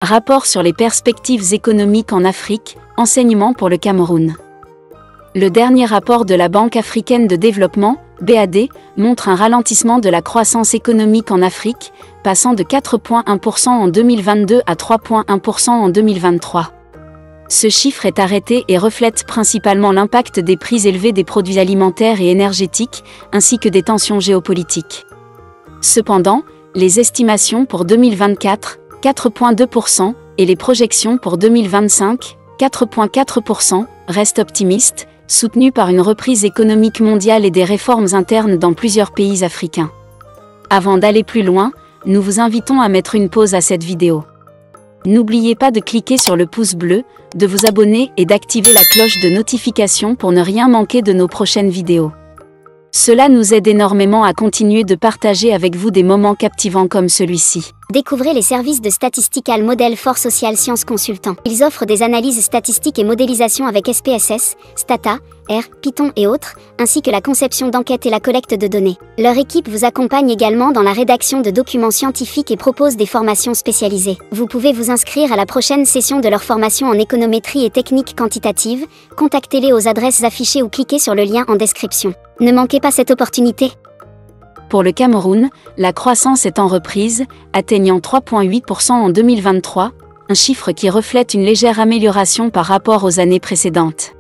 Rapport sur les perspectives économiques en Afrique, enseignement pour le Cameroun. Le dernier rapport de la Banque africaine de développement, BAD, montre un ralentissement de la croissance économique en Afrique, passant de 4,1% en 2022 à 3,1% en 2023. Ce chiffre est arrêté et reflète principalement l'impact des prix élevés des produits alimentaires et énergétiques, ainsi que des tensions géopolitiques. Cependant, les estimations pour 2024, 4,2%, et les projections pour 2025, 4,4%, restent optimistes, soutenues par une reprise économique mondiale et des réformes internes dans plusieurs pays africains. Avant d'aller plus loin, nous vous invitons à mettre une pause à cette vidéo. N'oubliez pas de cliquer sur le pouce bleu, de vous abonner et d'activer la cloche de notification pour ne rien manquer de nos prochaines vidéos. Cela nous aide énormément à continuer de partager avec vous des moments captivants comme celui-ci. Découvrez les services de Statistical Model for Social Science Consultant. Ils offrent des analyses statistiques et modélisation avec SPSS, Stata, R, Python et autres, ainsi que la conception d'enquêtes et la collecte de données. Leur équipe vous accompagne également dans la rédaction de documents scientifiques et propose des formations spécialisées. Vous pouvez vous inscrire à la prochaine session de leur formation en économétrie et techniques quantitatives. Contactez-les aux adresses affichées ou cliquez sur le lien en description. Ne manquez pas cette opportunité. Pour le Cameroun, la croissance est en reprise, atteignant 3,8% en 2023, un chiffre qui reflète une légère amélioration par rapport aux années précédentes.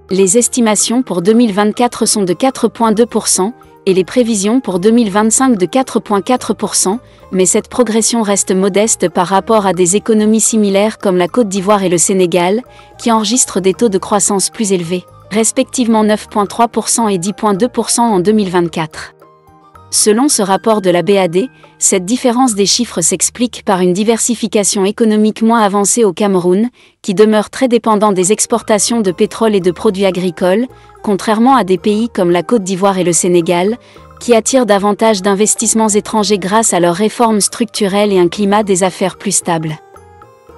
Les estimations pour 2024 sont de 4,2% et les prévisions pour 2025 de 4,4%, mais cette progression reste modeste par rapport à des économies similaires comme la Côte d'Ivoire et le Sénégal, qui enregistrent des taux de croissance plus élevés, respectivement 9,3% et 10,2% en 2024. Selon ce rapport de la BAD, cette différence des chiffres s'explique par une diversification économique moins avancée au Cameroun, qui demeure très dépendant des exportations de pétrole et de produits agricoles, contrairement à des pays comme la Côte d'Ivoire et le Sénégal, qui attirent davantage d'investissements étrangers grâce à leurs réformes structurelles et un climat des affaires plus stable.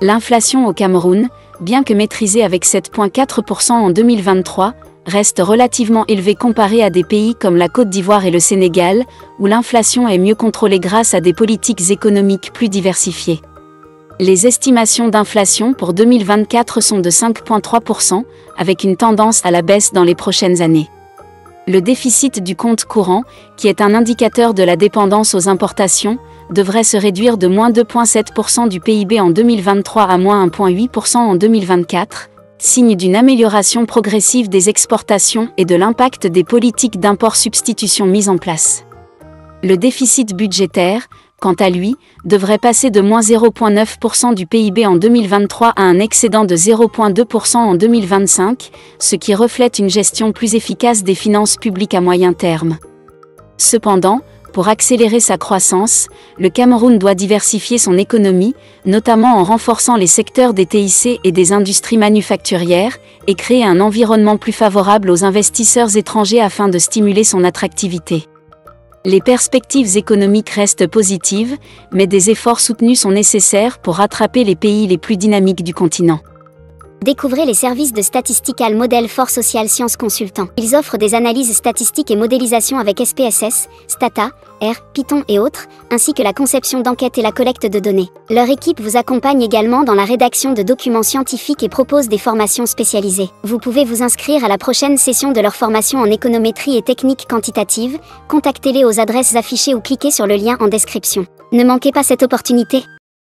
L'inflation au Cameroun, bien que maîtrisée avec 7,4% en 2023, reste relativement élevée comparée à des pays comme la Côte d'Ivoire et le Sénégal, où l'inflation est mieux contrôlée grâce à des politiques économiques plus diversifiées. Les estimations d'inflation pour 2024 sont de 5,3%, avec une tendance à la baisse dans les prochaines années. Le déficit du compte courant, qui est un indicateur de la dépendance aux importations, devrait se réduire de moins 2,7% du PIB en 2023 à moins 1,8% en 2024, signe d'une amélioration progressive des exportations et de l'impact des politiques d'import-substitution mises en place. Le déficit budgétaire, quant à lui, devrait passer de moins 0,9% du PIB en 2023 à un excédent de 0,2% en 2025, ce qui reflète une gestion plus efficace des finances publiques à moyen terme. Cependant, pour accélérer sa croissance, le Cameroun doit diversifier son économie, notamment en renforçant les secteurs des TIC et des industries manufacturières, et créer un environnement plus favorable aux investisseurs étrangers afin de stimuler son attractivité. Les perspectives économiques restent positives, mais des efforts soutenus sont nécessaires pour rattraper les pays les plus dynamiques du continent. Découvrez les services de Statistical Model for Social Science Consultant. Ils offrent des analyses statistiques et modélisation avec SPSS, Stata, R, Python et autres, ainsi que la conception d'enquêtes et la collecte de données. Leur équipe vous accompagne également dans la rédaction de documents scientifiques et propose des formations spécialisées. Vous pouvez vous inscrire à la prochaine session de leur formation en économétrie et techniques quantitatives. Contactez-les aux adresses affichées ou cliquez sur le lien en description. Ne manquez pas cette opportunité.